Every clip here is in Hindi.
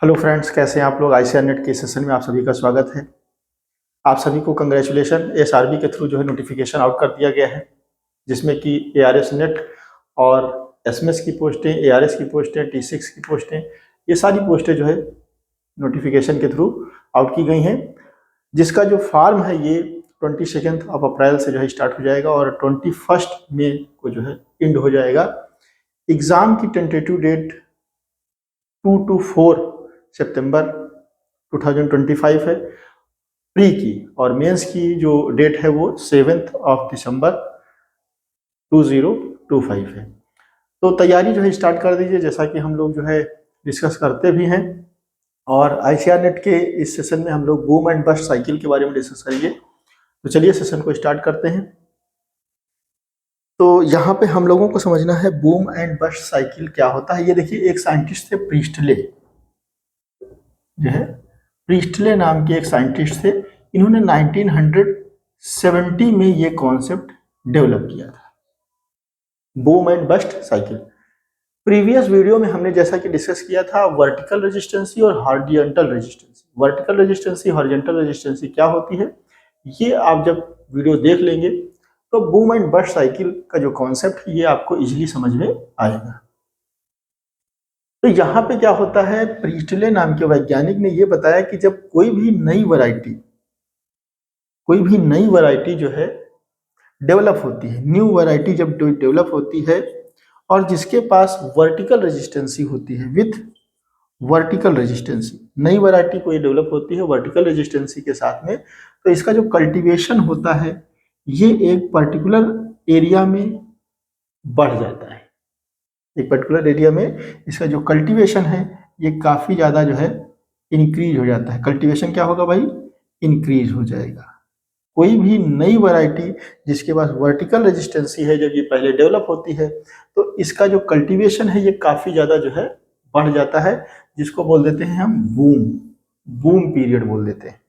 हेलो फ्रेंड्स, कैसे हैं आप लोग। आईसीआर नेट के सेशन में आप सभी का स्वागत है। आप सभी को कंग्रेचुलेशन। एसआरबी के थ्रू जो है नोटिफिकेशन आउट कर दिया गया है, जिसमें कि एआरएस नेट और एसएमएस की पोस्टें, एआरएस की पोस्टें, टी6 की पोस्टें, ये सारी पोस्टें जो है नोटिफिकेशन के थ्रू आउट की गई हैं। जिसका जो फॉर्म है ये 22 अप्रैल से जो है स्टार्ट हो जाएगा और 21 मई को जो है एंड हो जाएगा। एग्ज़ाम की टेंटेटिव डेट 2 to 4 सितंबर 2025 है प्री की, और मेंस की जो डेट है वो 7 दिसंबर 2025 है। तो तैयारी जो है स्टार्ट कर दीजिए, जैसा कि हम लोग जो है डिस्कस करते भी हैं। और आईसीआर नेट के इस सेशन में हम लोग बूम एंड बस्ट साइकिल के बारे में डिस्कस करेंगे। तो चलिए सेशन को स्टार्ट करते हैं। तो यहाँ पे हम लोगों को समझना है बूम एंड बस्ट साइकिल क्या होता है। ये देखिए, एक साइंटिस्ट थे प्रीस्टले, जो है प्रीस्टले नाम के एक साइंटिस्ट थे। इन्होंने 1970 में ये कॉन्सेप्ट डेवलप किया था, boom and bast cycle. Previous video में हमने जैसा कि डिस्कस किया था वर्टिकल रेजिस्टेंसी और horizontal resistancy. Vertical resistancy, horizontal resistancy क्या होती है, ये आप जब वीडियो देख लेंगे तो बूम एंड बस्ट साइकिल का जो कॉन्सेप्ट है ये आपको इजीली समझ में आएगा। तो यहाँ पे क्या होता है, प्रीस्टले नाम के वैज्ञानिक ने ये बताया कि जब कोई भी नई वैरायटी जो है डेवलप होती है, न्यू वैरायटी जब डेवलप होती है और जिसके पास वर्टिकल रेजिस्टेंसी होती है, विथ वर्टिकल रेजिस्टेंसी, नई वैरायटी कोई डेवलप होती है वर्टिकल रेजिस्टेंसी के साथ में, तो इसका जो कल्टीवेशन होता है ये एक पर्टिकुलर एरिया में बढ़ जाता है। एक पर्टिकुलर एरिया में इसका जो कल्टीवेशन है ये काफ़ी ज़्यादा जो है इंक्रीज हो जाता है। कल्टीवेशन क्या होगा भाई, इंक्रीज हो जाएगा। कोई भी नई वैरायटी जिसके पास वर्टिकल रेजिस्टेंसी है, जब ये पहले डेवलप होती है तो इसका जो कल्टीवेशन है ये काफ़ी ज़्यादा जो है बढ़ जाता है, जिसको बोल देते हैं हम बूम पीरियड बोल देते हैं।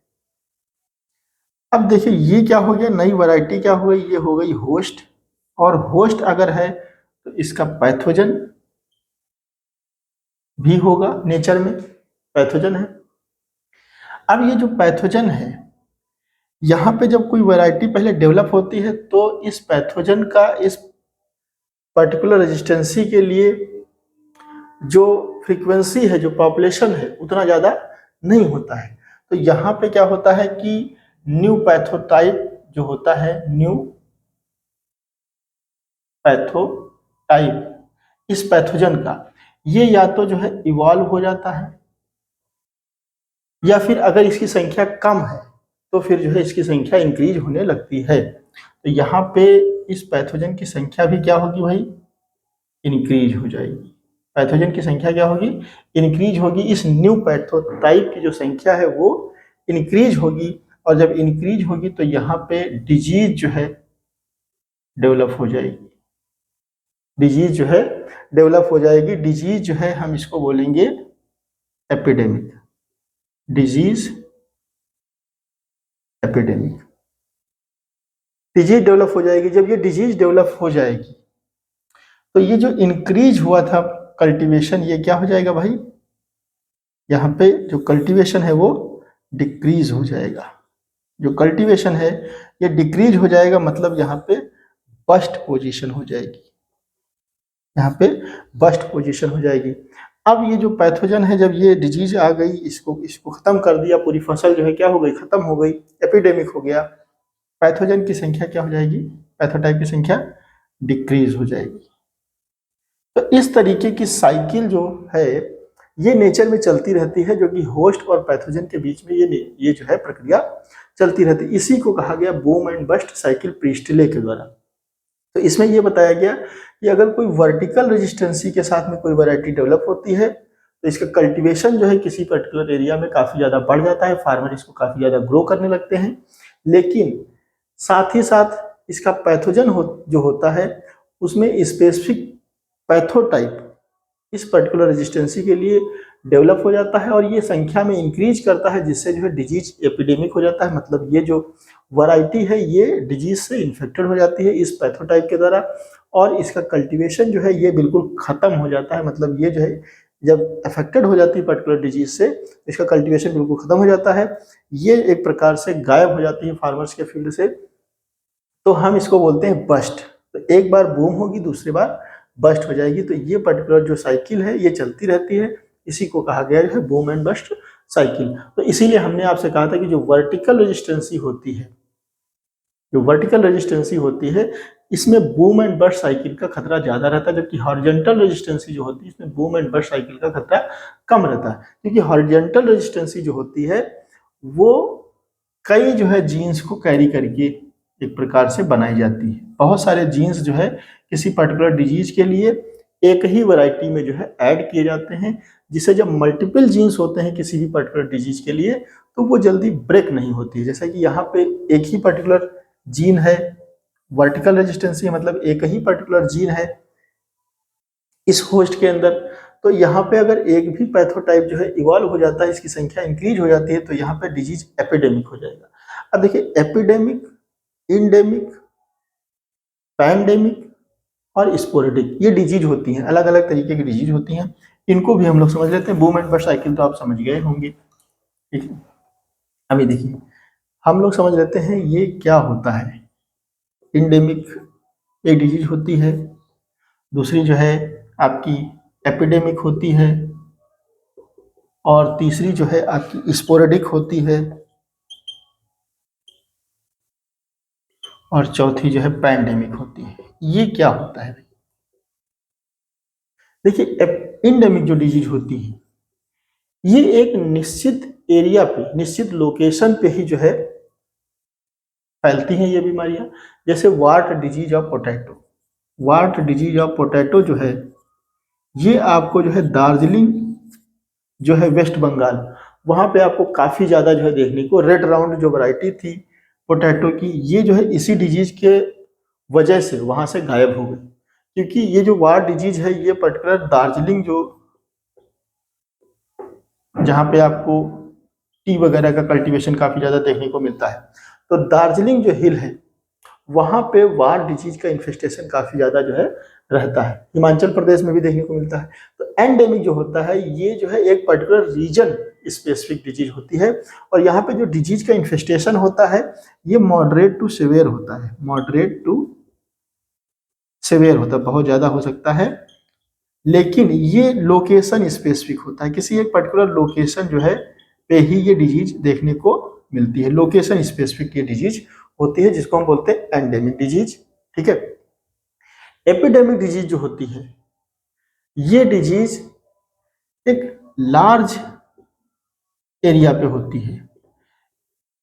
अब देखिए ये क्या हो गया, नई वैरायटी क्या हो गई, ये हो गई होस्ट। और होस्ट अगर है तो इसका पैथोजन भी होगा, नेचर में पैथोजन है। अब ये जो पैथोजन है, यहाँ पे जब कोई वैरायटी पहले डेवलप होती है तो इस पैथोजन का इस पर्टिकुलर रेजिस्टेंसी के लिए जो फ्रीक्वेंसी है, जो पॉपुलेशन है, उतना ज़्यादा नहीं होता है। तो यहाँ पे क्या होता है कि न्यू पैथोटाइप जो होता है, न्यू पैथोटाइप इस पैथोजन का, ये या तो जो है इवॉल्व हो जाता है, या फिर अगर इसकी संख्या कम है तो फिर जो है इसकी संख्या इंक्रीज होने लगती है। तो यहाँ पे इस पैथोजन की संख्या भी क्या होगी भाई, इंक्रीज हो जाएगी। पैथोजन की संख्या क्या होगी, इंक्रीज होगी। इस न्यू पैथोटाइप की जो संख्या है वो इंक्रीज होगी, और जब इंक्रीज होगी तो यहाँ पे डिजीज जो है डेवलप हो जाएगी। डिजीज जो है डेवलप हो जाएगी। डिजीज जो है हम इसको बोलेंगे epidemic, disease epidemic. Disease develop हो जाएगी। जब ये डिजीज डेवलप हो जाएगी तो ये जो इंक्रीज हुआ था कल्टीवेशन, ये क्या हो जाएगा भाई, यहाँ पे जो कल्टीवेशन है वो डिक्रीज हो जाएगा। जो कल्टीवेशन है ये डिक्रीज हो जाएगा, मतलब यहाँ पे बस्ट पोजीशन हो जाएगी, यहाँ पे बस्ट पोजीशन हो जाएगी। अब ये जो पैथोजन है, जब ये डिजीज आ गई, इसको खत्म कर दिया, पूरी फसल जो है क्या हो गई, खत्म हो गई, एपिडेमिक हो गया। पैथोजन की संख्या क्या हो जाएगी, पैथोटाइप की संख्या डिक्रीज हो जाएगी। तो इस तरीके की साइकिल जो है ये नेचर में चलती रहती है, जो कि होस्ट और पैथोजन के बीच में ये जो है प्रक्रिया चलती रहती है। इसी को कहा गया boom and bast cycle Priestley के द्वारा। तो इसमें ये बताया गया कि अगर कोई वर्टिकल रेजिस्टेंसी के साथ में कोई वैरायटी डेवलप होती है तो इसका कल्टीवेशन जो है किसी पर्टिकुलर एरिया में काफ़ी ज़्यादा बढ़ जाता है, फार्मर इसको काफ़ी ज़्यादा ग्रो करने लगते हैं। लेकिन साथ ही साथ इसका पैथोजन जो होता है उसमें स्पेसिफिक पैथोटाइप इस पर्टिकुलर रेजिस्टेंसी के लिए डेवलप हो जाता है, और ये संख्या में इंक्रीज करता है, जिससे जो है डिजीज एपिडेमिक हो जाता है। मतलब ये जो वैरायटी है ये डिजीज से इन्फेक्टेड हो जाती है इस पैथोटाइप के द्वारा, और इसका कल्टीवेशन जो है ये बिल्कुल ख़त्म हो जाता है। मतलब ये जो है जब अफेक्टेड हो जाती है पर्टिकुलर डिजीज से, इसका कल्टीवेशन बिल्कुल खत्म हो जाता है, ये एक प्रकार से गायब हो जाती है फार्मर्स के फील्ड से, तो हम इसको बोलते हैं बस्ट। तो एक बार बूम होगी, दूसरी बार बस्ट हो जाएगी। तो ये पर्टिकुलर जो साइकिल है ये चलती रहती है, इसी को कहा गया है बूम एंड बस्ट साइकिल। तो इसीलिए हमने आपसे कहा था कि जो वर्टिकल रेजिस्टेंसी होती है, जो वर्टिकल रेजिस्टेंसी होती है, इसमें बूम एंड बस्ट साइकिल का खतरा ज्यादा रहता है, जबकि हॉरिजॉन्टल रेजिस्टेंसी जो होती है इसमें बूम एंड बस्ट साइकिल का खतरा कम रहता है। क्योंकि हॉरिजॉन्टल रेजिस्टेंसी जो होती है वो कई जो है जीन्स को कैरी करके एक प्रकार से बनाई जाती है। बहुत सारे जीन्स जो है किसी पर्टिकुलर डिजीज के लिए एक ही वैरायटी में जो है ऐड किए जाते हैं, जिससे जब मल्टीपल जीन्स होते हैं किसी भी पर्टिकुलर डिजीज के लिए तो वो जल्दी ब्रेक नहीं होती है। जैसा कि यहाँ पे एक ही पर्टिकुलर जीन है, वर्टिकल रेजिस्टेंसी मतलब एक ही पर्टिकुलर जीन है इस होस्ट के अंदर, तो यहाँ पे अगर एक भी पैथोटाइप जो है इवॉल्व हो जाता है, इसकी संख्या इंक्रीज हो जाती है, तो यहाँ पे डिजीज एपिडेमिक हो जाएगा। अब देखिए एपिडेमिक, इंडेमिक, पैंडेमिक और स्पोरेडिक ये डिजीज होती हैं, अलग अलग तरीके की डिजीज होती हैं। इनको भी हम लोग समझ लेते हैं। बूम एंड बस्ट साइकिल तो आप समझ गए होंगे, ठीक है। अभी देखिए हम लोग समझ लेते हैं ये क्या होता है। इंडेमिक एक डिजीज होती है, दूसरी जो है आपकी एपिडेमिक होती है, और तीसरी जो है आपकी स्पोरेडिक होती है, और चौथी जो है पैंडेमिक होती है। ये क्या होता है? देखिए इंडेमिक जो डिजीज होती है ये एक निश्चित एरिया पे, निश्चित लोकेशन पे ही जो है फैलती हैं ये बीमारियां। जैसे ward disease of potato, ward disease of potato जो है ये आपको जो है दार्जिलिंग जो है वेस्ट बंगाल, वहां पे आपको काफी ज्यादा जो है देखने को, रेड राउंड जो वैरायटी थी पोटैटो की, ये जो है इसी डिजीज के वजह से वहां से गायब हो गई। क्योंकि ये जो वार्ट डिजीज है ये पर्टिकुलर दार्जिलिंग जो, जहाँ पे आपको टी वगैरह का कल्टीवेशन काफी ज्यादा देखने को मिलता है, तो दार्जिलिंग जो हिल है वहां पे वार डिजीज का इन्फेस्टेशन काफी ज्यादा जो है रहता है। हिमाचल प्रदेश में भी देखने को मिलता है। तो एंडेमिक जो होता है ये जो है एक पर्टिकुलर रीजन स्पेसिफिक डिजीज होती है, और यहाँ पे जो डिजीज का इन्फेस्टेशन होता है ये मॉडरेट टू सिवियर होता है, मॉडरेट टू सिवियर होता है, बहुत ज्यादा हो सकता है, लेकिन ये लोकेशन स्पेसिफिक होता है। किसी एक पर्टिकुलर लोकेशन जो है पे ही ये डिजीज देखने को मिलती है, लोकेशन स्पेसिफिक ये डिजीज होती है, जिसको हम बोलते हैं एंडेमिक डिजीज, ठीक है। एपिडेमिक डिजीज जो होती है ये डिजीज एक लार्ज एरिया पे होती है,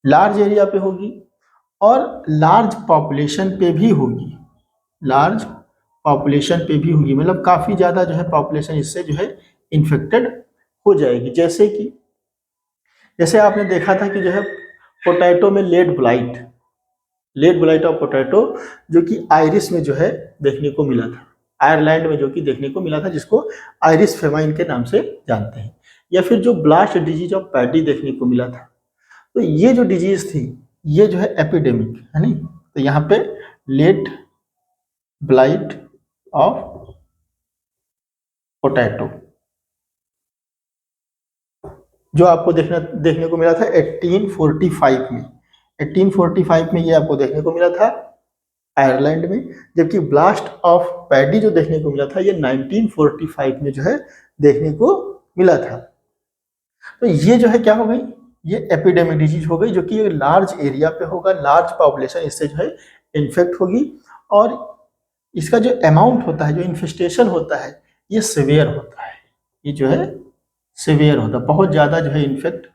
लार्ज एरिया पे होगी और लार्ज पॉपुलेशन पे भी होगी, लार्ज पॉपुलेशन पे भी होगी, मतलब काफी ज्यादा जो है पॉपुलेशन इससे जो है इन्फेक्टेड हो जाएगी। जैसे कि जैसे आपने देखा था कि जो है पोटैटो में late blight, late blight of potato जो कि आयरिश में जो है देखने को मिला था, आयरलैंड में जो कि देखने को मिला था, जिसको आयरिश फेमाइन के नाम से जानते हैं। या फिर जो ब्लास्ट डिजीज ऑफ पैडी देखने को मिला था। तो ये जो डिजीज थी ये जो है एपिडेमिक है नहीं। तो यहाँ पे लेड ब्लाइट ऑफ पोटैटो जो आपको देखने को मिला था 1845 में, 1845 में ये आपको देखने को मिला था आयरलैंड में, जबकि ब्लास्ट ऑफ पैडी जो देखने को मिला था ये 1945 में जो है देखने को मिला था। तो ये जो है क्या हो गई, ये एपिडेमिक डिजीज हो गई, जो कि लार्ज एरिया पे होगा, लार्ज पॉपुलेशन इससे जो है इन्फेक्ट होगी, और इसका जो अमाउंट होता है, जो इन्फेस्टेशन होता है ये सिवियर होता है, ये जो है सिवियर होता है, बहुत ज़्यादा जो है इन्फेक्ट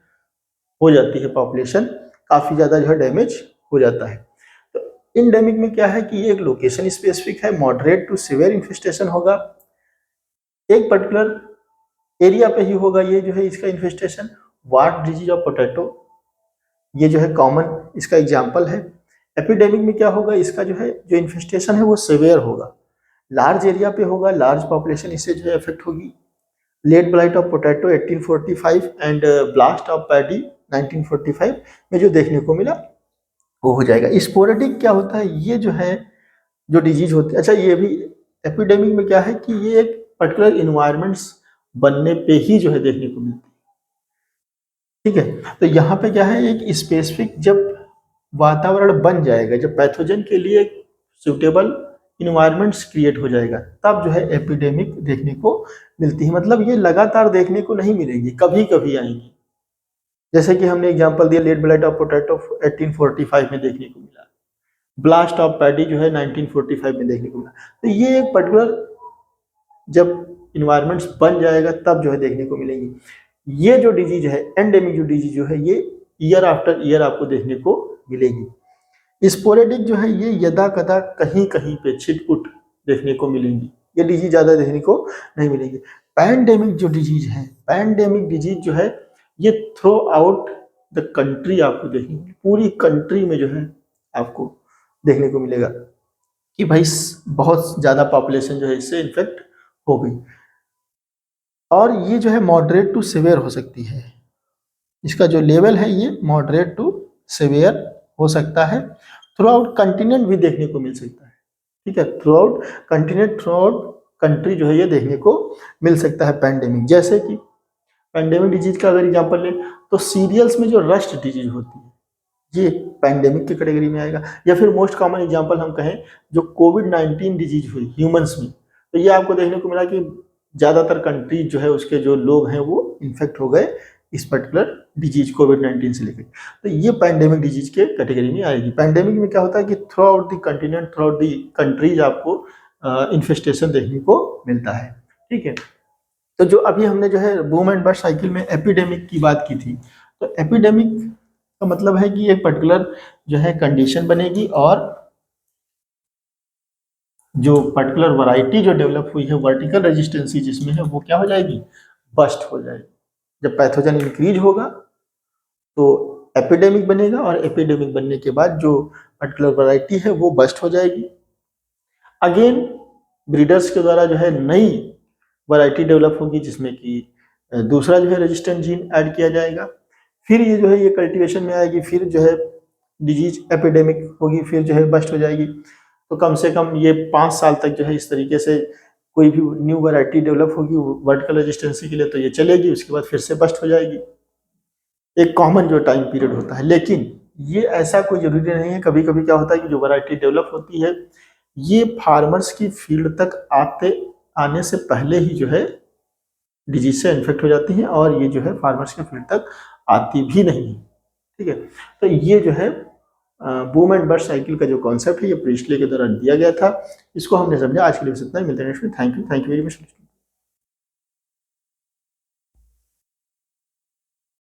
हो जाती है पॉपुलेशन, काफ़ी ज़्यादा जो है डैमेज हो जाता है। तो इंडेमिक में क्या है कि ये एक लोकेशन स्पेसिफिक है, मॉडरेट टू सिवियर इन्फेस्टेशन होगा, एक पर्टिकुलर एरिया पे ही होगा ये जो है इसका infestation. Ward disease of potato ये जो है कॉमन इसका एग्जाम्पल है। एपिडेमिक में क्या होगा, इसका जो है जो इन्फेस्टेशन है वो सिवियर होगा, लार्ज एरिया पे होगा, लार्ज पॉपुलेशन इससे जो है इफेक्ट होगी। Late blight of potato 1845 and blast of paddy 1945 में जो देखने को मिला वो हो जाएगा। स्पोरेडिक क्या होता है, ये जो है जो डिजीज होती है, अच्छा ये भी एपिडेमिक में क्या है कि ये एक पर्टिकुलर इन्वायरमेंट्स बनने पे ही जो है देखने को मिलती है। ठीक है, तो यहाँ पे क्या है, एक स्पेसिफिक जब वातावरण बन जाएगा, जब पैथोजन के लिए सुटेबल इन्वायरमेंट्स क्रिएट हो जाएगा, तब जो है एपिडेमिक देखने को मिलती है। मतलब ये लगातार देखने को नहीं मिलेगी, कभी कभी आएंगी। जैसे कि हमने एग्जांपल दिया, लेट ब्लाइट ऑफ पोटैटो 1845 में देखने को मिला, ब्लास्ट ऑफ पैडी जो है 1945 में देखने को मिला। तो ये एक पर्टिकुलर जब इन्वायरमेंट्स बन जाएगा तब जो है देखने को मिलेंगी। ये जो डिजीज है, एंडेमिक जो डिजीज जो है, ये ईयर आफ्टर ईयर आपको देखने को मिलेगी। स्पोरेडिक जो है ये यदा कदा कहीं कहीं पे छिटपुट देखने को मिलेंगी, ये डिजीज ज्यादा देखने को नहीं मिलेंगी। पैंडेमिक जो डिजीज है, पैंडेमिक डिजीज जो है ये थ्रू आउट द कंट्री आपको देखने को, पूरी कंट्री में जो है आपको देखने को मिलेगा कि भाई बहुत ज्यादा पॉपुलेशन जो है इससे इन्फेक्ट हो गई। और ये जो है मॉडरेट टू सिवियर हो सकती है, इसका जो लेवल है ये मॉडरेट टू सिवियर हो सकता है। थ्रू आउट कंटिनेंट भी देखने को मिल सकता है। ठीक है, through out continent, through out country जो है ये देखने को मिल सकता है पैंडेमिक। जैसे कि पैंडेमिक डिजीज का अगर एग्जांपल लें तो सीरियल्स में जो रस्ट डिजीज होती है ये पैंडेमिक की कैटेगरी में आएगा। या फिर मोस्ट कॉमन एग्जांपल हम कहें जो कोविड-19 डिजीज हुई ह्यूमंस में, तो ये आपको देखने को मिला कि ज़्यादातर कंट्री जो है उसके जो लोग हैं वो इन्फेक्ट हो गए इस पर्टिकुलर डिजीज कोविड-19 से लेकर। तो ये पैंडेमिक डिजीज के कैटेगरी में आएगी। पैंडेमिक में क्या होता है कि through out the continent, through out the countries आपको इन्फेस्टेशन देखने को मिलता है। ठीक है, तो जो अभी हमने जो है बूम एंड बस्ट साइकिल में एपिडेमिक की बात की थी, तो एपिडेमिक का मतलब है कि एक पर्टिकुलर जो है कंडीशन बनेगी और जो पर्टिकुलर वैरायटी जो डेवलप हुई है वर्टिकल रेजिस्टेंसी जिसमें है वो क्या हो जाएगी, बस्ट हो जाएगी। जब पैथोजन इंक्रीज होगा तो एपिडेमिक बनेगा और एपिडेमिक बनने के बाद जो पर्टिकुलर वैरायटी है वो बस्ट हो जाएगी। अगेन ब्रीडर्स के द्वारा जो है नई वैरायटी डेवलप होगी जिसमें कि दूसरा जो है रेजिस्टेंट जीन ऐड किया जाएगा। फिर ये जो है ये कल्टीवेशन में आएगी, फिर जो है डिजीज एपिडेमिक होगी, फिर जो है बस्ट हो जाएगी। तो कम से कम ये 5 साल तक जो है इस तरीके से कोई भी न्यू वैरायटी डेवलप होगी वर्टिकल रेजिस्टेंसी के लिए, तो ये चलेगी, उसके बाद फिर से बस्ट हो जाएगी। एक कॉमन जो टाइम पीरियड होता है, लेकिन ये ऐसा कोई जरूरी नहीं है। कभी कभी क्या होता है कि जो वैरायटी डेवलप होती है ये फार्मर्स की फील्ड तक आने से पहले ही जो है डिजीज से इन्फेक्ट हो जाती हैं और ये जो है फार्मर्स के फील्ड तक आती भी नहीं है। ठीक है, तो ये जो है बूम एंड बस्ट साइकिल का जो कॉन्सेप्ट है ये प्रीस्टले के दौरान दिया गया था, इसको हमने समझा। आज के लिए बस इतना ही, मिलते हैं नेक्स्ट में। Thank you very much.